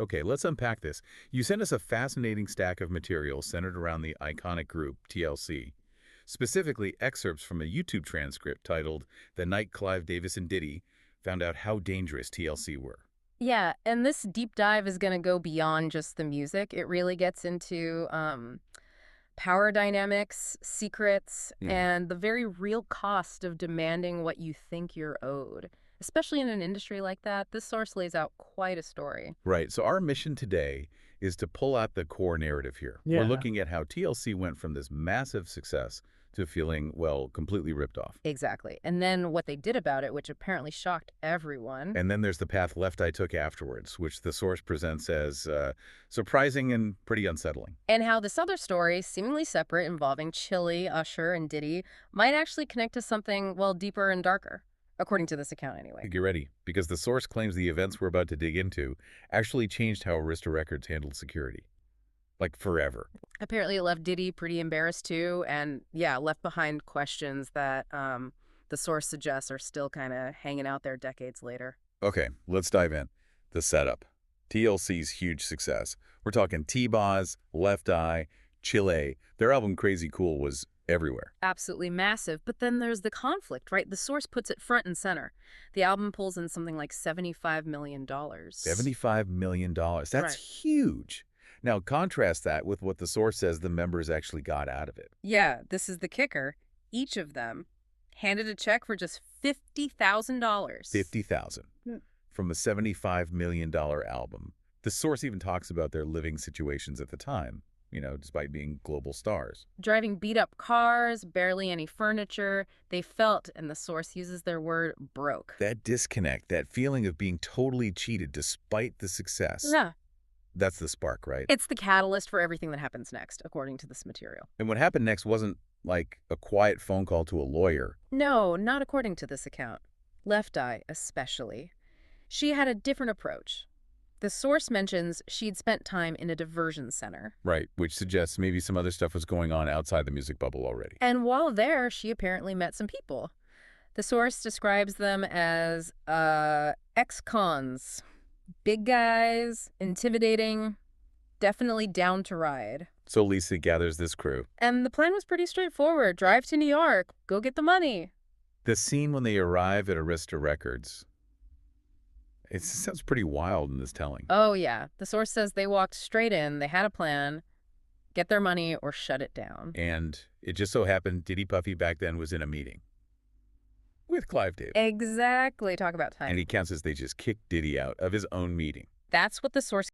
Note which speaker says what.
Speaker 1: Okay, let's unpack this. You sent us a fascinating stack of material centered around the iconic group TLC, specifically excerpts from a YouTube transcript titled "The Night Clive Davis and Diddy Found Out How Dangerous TLC Were."
Speaker 2: Yeah, and this deep dive is going to go beyond just the music. It really gets into power dynamics, secrets,
Speaker 1: Hmm.
Speaker 2: and the very real cost of demanding what you think you're owed. Especially in an industry like that, this source lays out quite a story.
Speaker 1: Right, so our mission today is to pull out the core narrative here. We're
Speaker 3: Yeah.
Speaker 1: looking at how TLC went from this massive success to feeling, well, completely ripped off.
Speaker 2: Exactly. And then what they did about it, which apparently shocked everyone.
Speaker 1: And then there's the path Left Eye took afterwards, which the source presents as surprising and pretty unsettling.
Speaker 2: And how this other story, seemingly separate, involving Chili, Usher, and Diddy, might actually connect to something, well, deeper and darker. According to this account, anyway.
Speaker 1: Get ready, because the source claims the events we're about to dig into actually changed how Arista Records handled security. Like forever.
Speaker 2: Apparently, it left Diddy pretty embarrassed too, and yeah, left behind questions that the source suggests are still kind of hanging out there decades later.
Speaker 1: Okay, let's dive in. The setup. TLC's huge success. We're talking T-Boz, Left Eye, Chile. Their album Crazy Cool was everywhere.
Speaker 2: Absolutely massive. But then there's the conflict, right? The source puts it front and center. The album pulls in something like $75 million.
Speaker 1: $75 million. That's
Speaker 2: Right.
Speaker 1: huge. Now, contrast that with what the source says the members actually got out of it.
Speaker 2: Yeah, this is the kicker. Each of them handed a check for just $50,000.
Speaker 1: 50,000 from a $75 million album. The source even talks about their living situations at the time, despite being global stars.
Speaker 2: Driving beat up cars, barely any furniture. They felt, and the source uses their word, broke.
Speaker 1: That disconnect, that feeling of being totally cheated despite the success,
Speaker 2: Yeah.
Speaker 1: that's the spark, right?
Speaker 2: It's the catalyst for everything that happens next, according to this material.
Speaker 1: And what happened next wasn't like a quiet phone call to a lawyer.
Speaker 2: No, not according to this account. Left Eye, especially. She had a different approach. The source mentions she'd spent time in a diversion center.
Speaker 1: Right, which suggests maybe some other stuff was going on outside the music bubble already.
Speaker 2: And while there, she apparently met some people. The source describes them as ex-cons. Big guys, intimidating, definitely down to ride.
Speaker 1: So Lisa gathers this crew.
Speaker 2: And the plan was pretty straightforward. Drive to New York, go get the money.
Speaker 1: The scene when they arrive at Arista Records, it sounds pretty wild in this telling.
Speaker 2: Oh, yeah. The source says they walked straight in, they had a plan, get their money or shut it down.
Speaker 1: And it just so happened Diddy Puffy back then was in a meeting with Clive Davis.
Speaker 2: Exactly. Talk about
Speaker 1: And
Speaker 2: time.
Speaker 1: he counts as they just kicked Diddy out of his own meeting.
Speaker 2: That's what the source